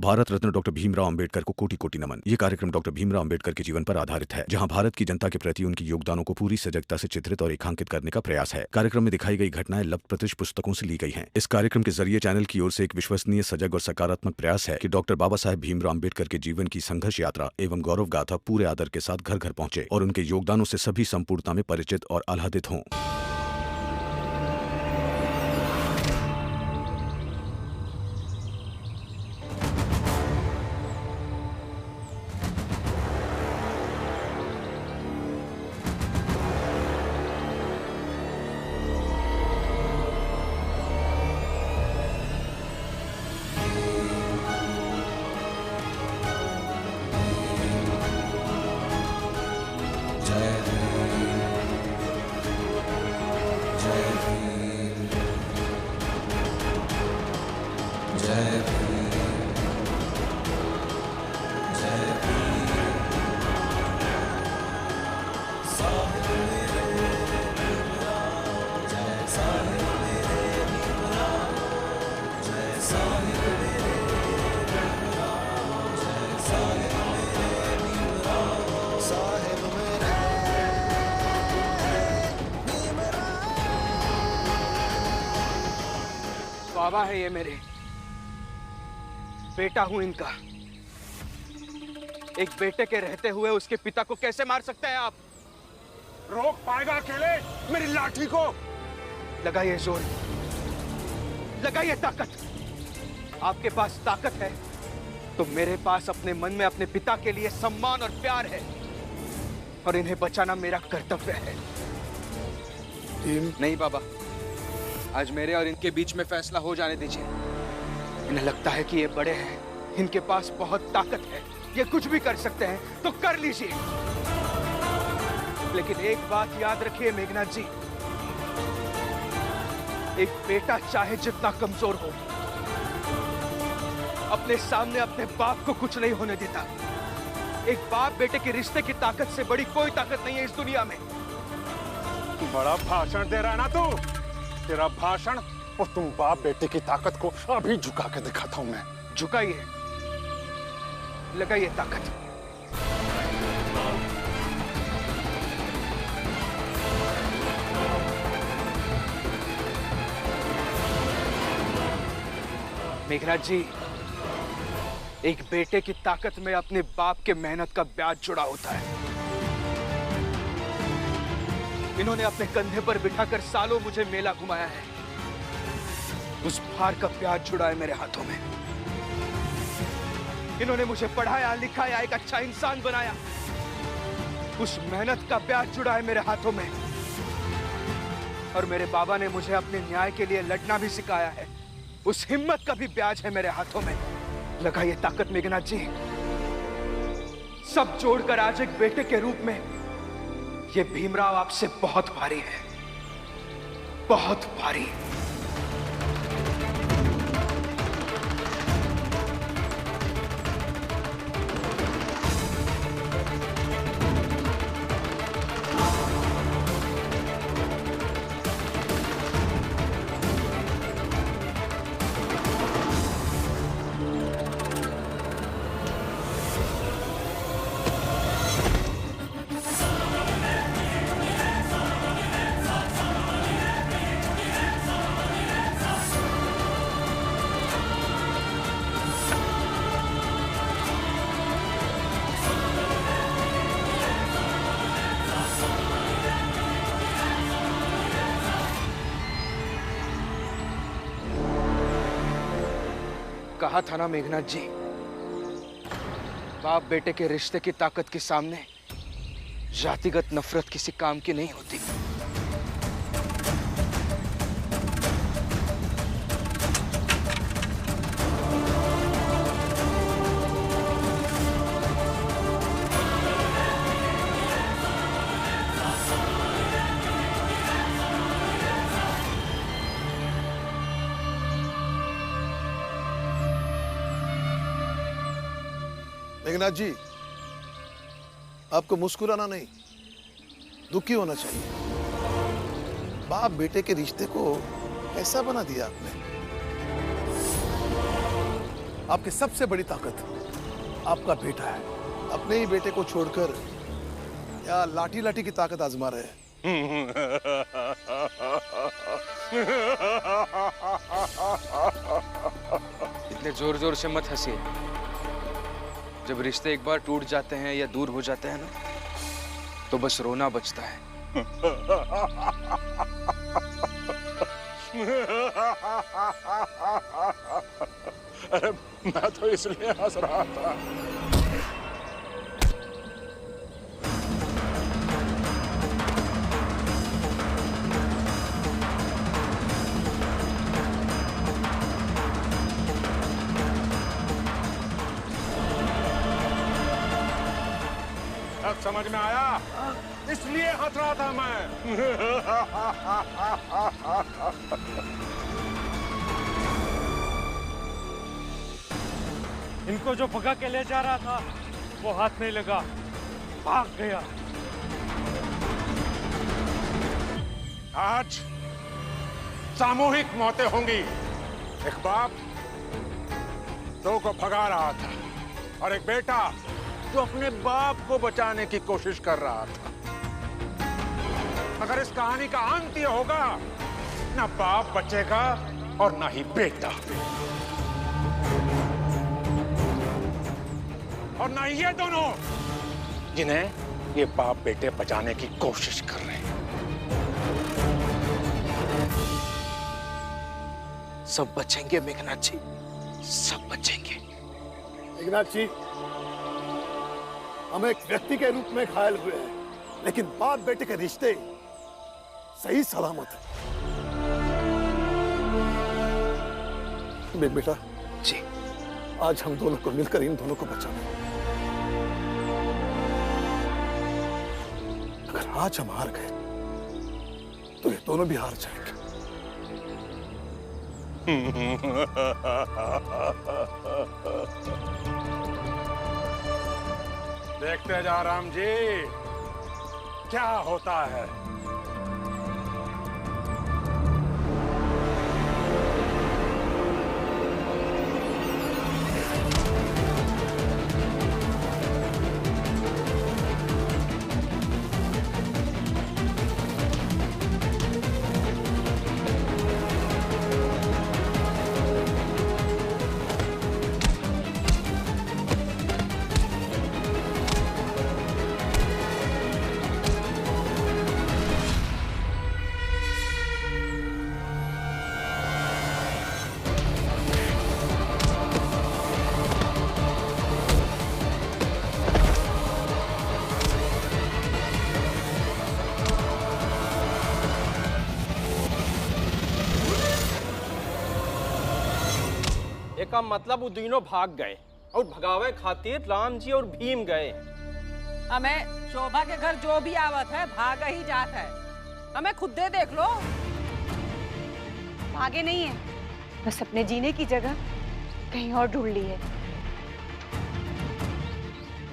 Bharat Ratna doctor Bhimrao Ambedkar को कोटि कोटि नमन। ये कार्यक्रम डॉक्टर भीमराव अंबेडकर के जीवन पर आधारित है, जहां भारत की जनता के प्रति उनके योगदानों को पूरी सजगता से चित्रित और रेखांकित करने का प्रयास है। कार्यक्रम में दिखाई गई घटनाएं लब्ध पुस्तकों से ली गई हैं। इस कार्यक्रम के जरिए चैनल की ओर से एक विश्वसनीय, सजग और सकारात्मक प्रयास है कि डॉक्टर बाबा साहेब भीमराव अंबेडकर के जीवन की संघर्ष यात्रा एवं गौरव गाथा पूरे आदर के साथ घर घर पहुंचे और उनके योगदानों से सभी संपूर्णता में परिचित और आह्लादित हों। बाबा है ये मेरे, बेटा हूं इनका। एक बेटे के रहते हुए उसके पिता को कैसे मार सकते हैं आप? रोक पाएगा अकेले मेरी लाठी को? लगाइए जोर, लगाइए ताकत। आपके पास ताकत है तो मेरे पास अपने मन में अपने पिता के लिए सम्मान और प्यार है, और इन्हें बचाना मेरा कर्तव्य है। नहीं बाबा, आज मेरे और इनके बीच में फैसला हो जाने दीजिए। इन्हें लगता है कि ये बड़े हैं, इनके पास बहुत ताकत है, ये कुछ भी कर सकते हैं तो कर लीजिए। लेकिन एक बात याद रखिए मेघनाथ जी, एक बेटा चाहे जितना कमजोर हो, अपने सामने अपने बाप को कुछ नहीं होने देता। एक बाप बेटे के रिश्ते की ताकत से बड़ी कोई ताकत नहीं है इस दुनिया में। बड़ा भाषण दे रहा है ना तू? तेरा भाषण और तुम बाप बेटे की ताकत को अभी झुका के दिखाता हूं मैं। झुकाइए, लगाइए ताकत। मेघराज जी, एक बेटे की ताकत में अपने बाप के मेहनत का ब्याज जुड़ा होता है। इन्होंने अपने कंधे पर बिठाकर सालों मुझे मेला घुमाया है, उस भार का ब्याज जुड़ा है मेरे हाथों में। इन्होंने मुझे पढ़ाया, लिखाया, एक अच्छा इंसान बनाया, उस मेहनत का ब्याज जुड़ा है मेरे हाथों में। और मेरे बाबा ने मुझे अपने न्याय के लिए लड़ना भी सिखाया है, उस हिम्मत का भी ब्याज है मेरे हाथों में। लगाइए ताकत मेघनाथ जी। सब जोड़कर आज एक बेटे के रूप में ये भीमराव आपसे बहुत भारी है, बहुत भारी। कहा था ना मेघनाथ जी, बाप बेटे के रिश्ते की ताकत के सामने जातिगत नफरत किसी काम की नहीं होती। मेघनाथ जी, आपको मुस्कुराना नहीं, दुखी होना चाहिए। बाप बेटे के रिश्ते को ऐसा बना दिया आपने। आपकी सबसे बड़ी ताकत आपका बेटा है। अपने ही बेटे को छोड़कर या लाठी लाठी की ताकत आजमा रहे हैं। इतने जोर जोर से मत हंसिए। जब रिश्ते एक बार टूट जाते हैं या दूर हो जाते हैं ना, तो बस रोना बचता है। अरे मैं तो इसलिए हंस रहा था। अब समझ में आया, इसलिए हंस रहा था मैं। इनको जो भगा के ले जा रहा था वो हाथ नहीं लगा, भाग गया। आज सामूहिक मौतें होंगी। एक बाप दो को भगा रहा था और एक बेटा जो अपने बाप को बचाने की कोशिश कर रहा था। मगर इस कहानी का अंत ये होगा, ना बाप बचेगा और ना ही बेटा, और ना ये दोनों जिन्हें ये बाप बेटे बचाने की कोशिश कर रहे हैं। सब बचेंगे मेघनाथ जी, सब बचेंगे। मेघनाथ जी, हम एक व्यक्ति के रूप में घायल हुए हैं, लेकिन बाप बेटे के रिश्ते सही सलामत है। बेटा जी, आज हम दोनों को मिलकर इन दोनों को बचाना है। अगर आज हम हार गए तो ये दोनों भी हार जाएंगे। देखते जा राम जी क्या होता है। का मतलब वो तीनों भाग गए और भगावे खातिर राम जी और भीम गए। हमें शोभा के घर जो भी आवत है भाग ही जात है। हमें खुद दे देख लो। भागे नहीं है, बस अपने जीने की जगह कहीं और ढूंढ ली है।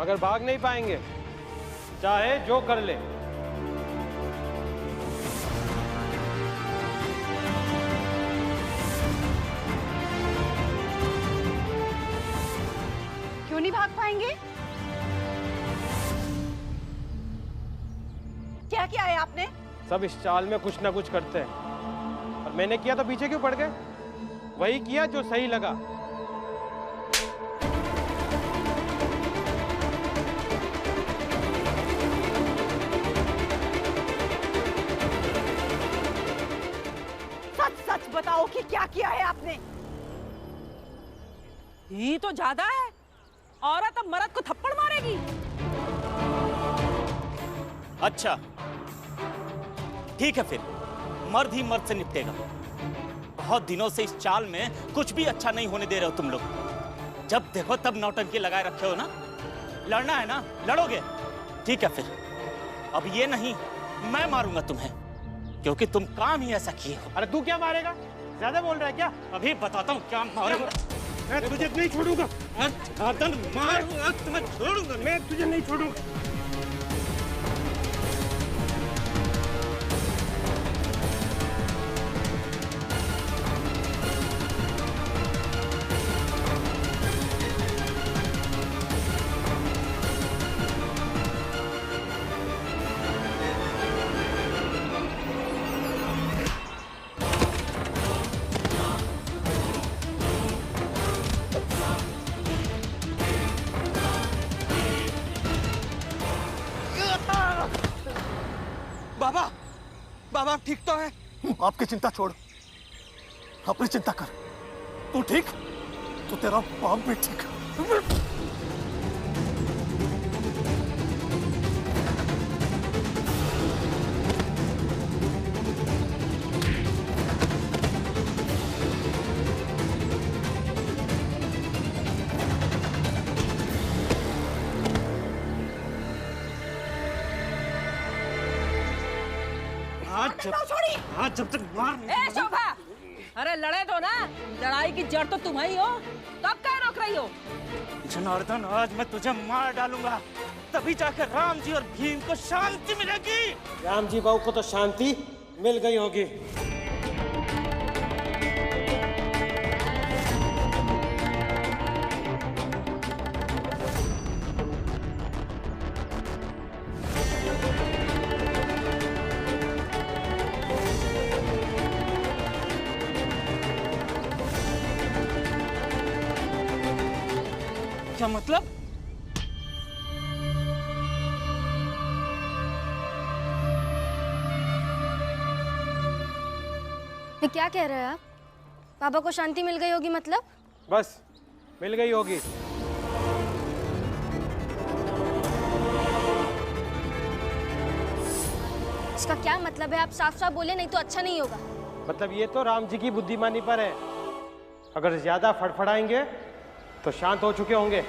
मगर भाग नहीं पाएंगे, चाहे जो कर ले। क्यों नहीं भाग पाएंगे? क्या किया है आपने? सब इस चाल में कुछ ना कुछ करते हैं, और मैंने किया तो पीछे क्यों पड़ गए? वही किया जो सही लगा। सच सच बताओ कि क्या किया है आपने? ये तो ज्यादा है। औरत अब मर्द को थप्पड़ मारेगी। अच्छा ठीक है, फिर मर्द ही मर्द से निपटेगा। बहुत दिनों से इस चाल में कुछ भी अच्छा नहीं होने दे रहे हो तुम लोग। जब देखो तब नौटंकी लगाए रखे हो ना। लड़ना है ना, लड़ोगे। ठीक है, फिर अब ये नहीं, मैं मारूंगा तुम्हें, क्योंकि तुम काम ही ऐसा किए हो। अरे तू क्या मारेगा? ज्यादा बोल रहा है क्या? अभी बताता हूँ क्या मारूंगा। मैं तुझे नहीं छोड़ूंगा। मार, तुम्हें छोड़ूंगा, मैं तुझे नहीं छोड़ूंगा। बाबा आप ठीक तो हैं? आपकी चिंता छोड़, अपनी चिंता कर। तू ठीक तो तेरा बाप भी ठीक। आज जब तक मार नहीं। ए शोभा, अरे लड़े दो ना, लड़ाई की जड़ तो तुम ही हो, तब क्या रोक रही हो? जनार्दन, आज मैं तुझे मार डालूंगा, तभी जाकर राम जी और भीम को शांति मिलेगी। राम जी बहू को तो शांति मिल गई होगी। क्या मतलब? ये क्या कह रहे हैं आप? पापा को शांति मिल गई होगी मतलब? बस मिल गई होगी। इसका क्या मतलब है? आप साफ साफ बोले, नहीं तो अच्छा नहीं होगा। मतलब ये तो राम जी की बुद्धिमानी पर है। अगर ज्यादा फड़फड़ाएंगे तो शांत हो चुके होंगे।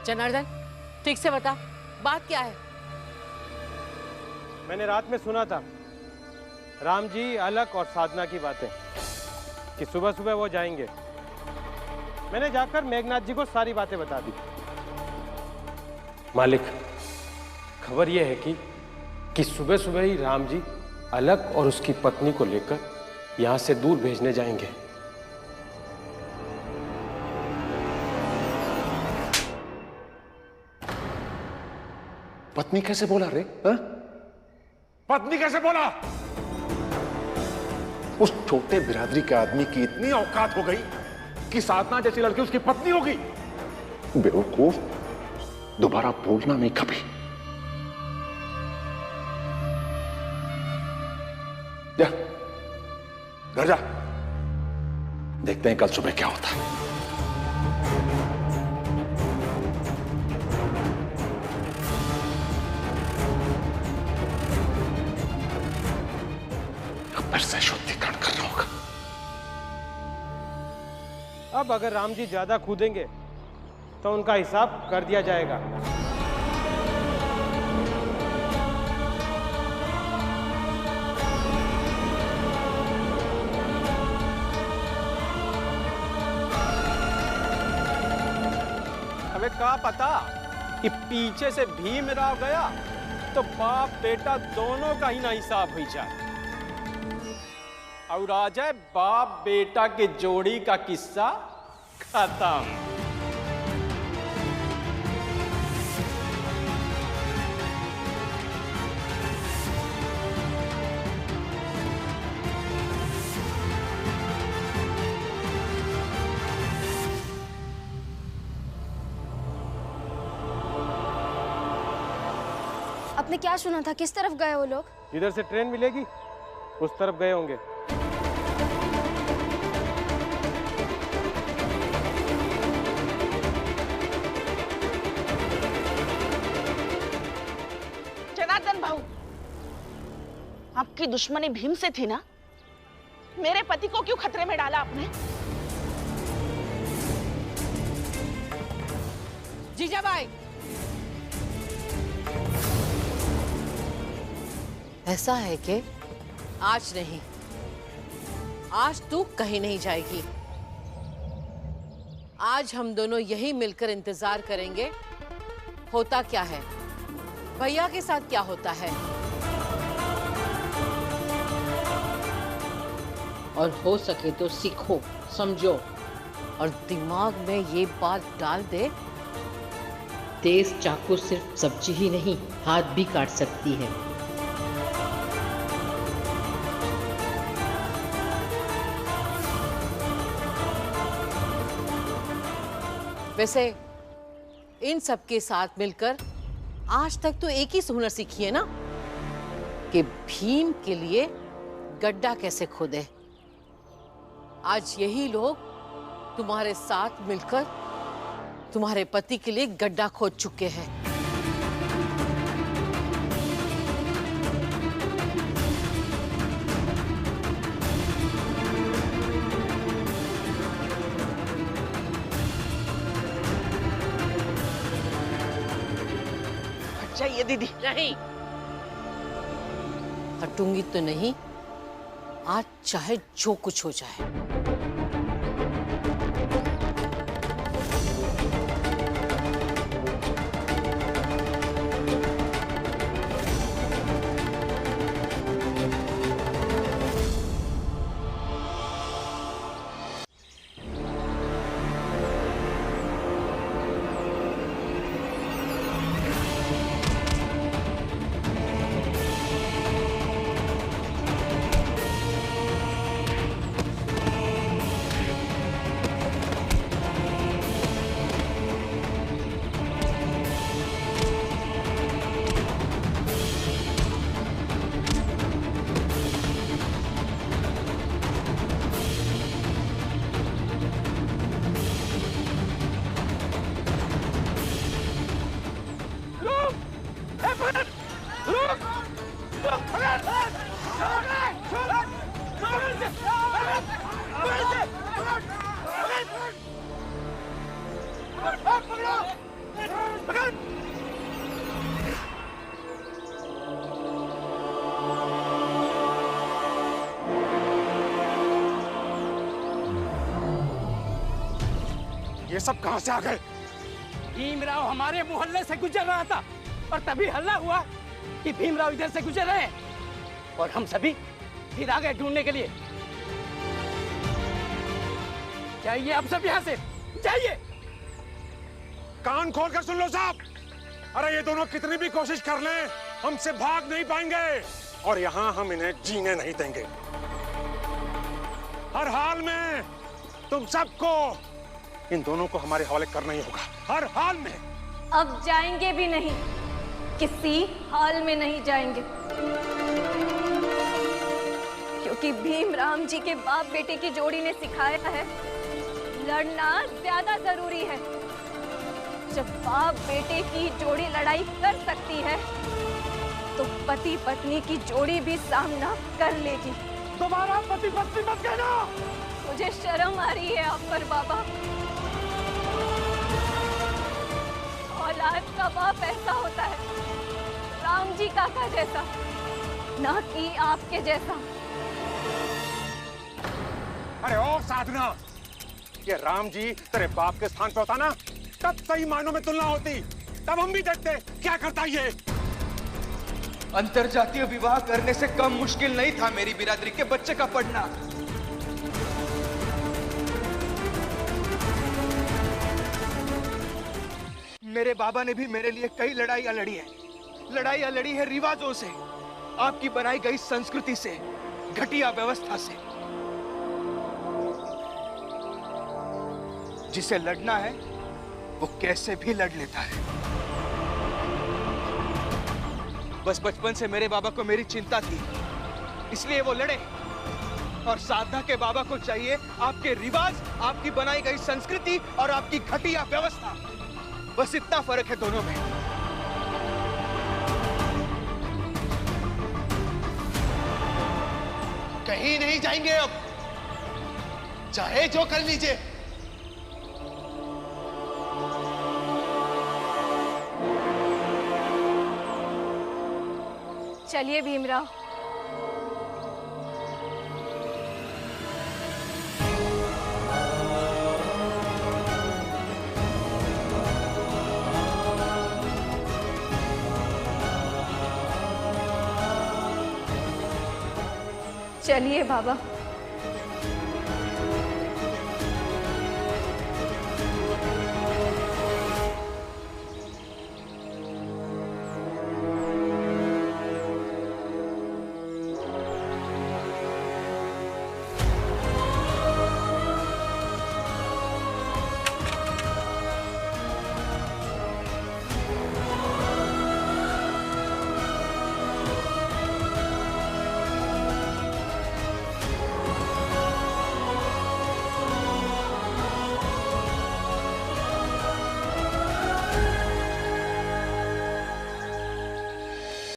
जनार्दन, ठीक से बता, बात क्या है? मैंने रात में सुना था राम जी, अलक और साधना की बातें, कि सुबह सुबह वो जाएंगे। मैंने जाकर मेघनाथ जी को सारी बातें बता दी। मालिक, खबर यह है कि सुबह सुबह ही राम जी अलक और उसकी पत्नी को लेकर यहां से दूर भेजने जाएंगे। पत्नी कैसे बोला रे? हा? पत्नी कैसे बोला? उस छोटे बिरादरी के आदमी की इतनी औकात हो गई कि साधना जैसी लड़की उसकी पत्नी होगी। बेवकूफ, दोबारा बोलना नहीं कभी। जा, घर जा, देखते हैं कल सुबह क्या होता है। फिर से शुद्धिकरण करना होगा। अब अगर राम जी ज्यादा कूदेंगे तो उनका हिसाब कर दिया जाएगा। हमें क्या पता कि पीछे से भीमराव गया तो बाप बेटा दोनों का ही ना हिसाब हो जाए। और आ जाए बाप बेटा के जोड़ी का किस्सा खत्म। आपने क्या सुना था? किस तरफ गए वो लोग? जिधर से ट्रेन मिलेगी उस तरफ गए होंगे। जनार्दन भाऊ, आपकी दुश्मनी भीम से थी ना? मेरे पति को क्यों खतरे में डाला आपने? जीजाबाई, ऐसा है कि आज नहीं, आज तू कहीं नहीं जाएगी। आज हम दोनों यही मिलकर इंतजार करेंगे होता क्या है, भैया के साथ क्या होता है, और हो सके तो सीखो, समझो और दिमाग में ये बात डाल दे, तेज चाकू सिर्फ सब्जी ही नहीं, हाथ भी काट सकती है। वैसे इन सब के साथ मिलकर आज तक तो एक ही हुनर सीखी है ना, कि भीम के लिए गड्ढा कैसे खोदे। आज यही लोग तुम्हारे साथ मिलकर तुम्हारे पति के लिए गड्ढा खोद चुके हैं। चाहिए दीदी। नहीं, हटूंगी तो नहीं, आज चाहे जो कुछ हो जाए। ये सब कहां से आ गए? भीमराव हमारे मोहल्ले से गुजर रहा था और तभी हल्ला हुआ कि भीमराव इधर से गुजर रहे हैं और हम सभी फिर आ गए ढूंढने के लिए। जाइए आप सब यहाँ से, जाइए। कान खोल कर सुन लो साहब। अरे ये दोनों कितनी भी कोशिश कर लें हमसे भाग नहीं पाएंगे और यहाँ हम इन्हें जीने नहीं देंगे। हर हाल में तुम सबको इन दोनों को हमारे हवाले करना ही होगा, हर हाल में। अब जाएंगे भी नहीं, किसी हाल में नहीं जाएंगे, क्योंकि भीमराव जी के बाप बेटे की जोड़ी ने सिखाया है लड़ना ज्यादा जरूरी है। जब बाप बेटे की जोड़ी लड़ाई कर सकती है तो पति पत्नी की जोड़ी भी सामना कर लेगी। दोबारा पति पत्नी मत कहना। मुझे शर्म आ रही है आप पर बाबा। औलाद का बाप ऐसा होता है, राम जी काका जैसा, ना कि आपके जैसा। अरे ओ साधना, ये राम जी तेरे बाप के स्थान पे होता ना तब सही मायनों में तुलना होती, तब हम भी देखते क्या करता ये। अंतरजातीय विवाह करने से कम मुश्किल नहीं था मेरी बिरादरी के बच्चे का पढ़ना। मेरे बाबा ने भी मेरे लिए कई लड़ाइयां लड़ी है। लड़ाइयां लड़ी है रिवाजों से, आपकी बनाई गई संस्कृति से, घटिया व्यवस्था से। जिसे लड़ना है वो कैसे भी लड़ लेता है। बस बचपन से मेरे बाबा को मेरी चिंता थी, इसलिए वो लड़े। और साधना के बाबा को चाहिए आपके रिवाज, आपकी बनाई गई संस्कृति और आपकी घटिया व्यवस्था। बस इतना फर्क है दोनों में। कहीं नहीं जाएंगे अब, चाहे जो कर लीजिए। चलिए भीमराव। चलिए बाबा।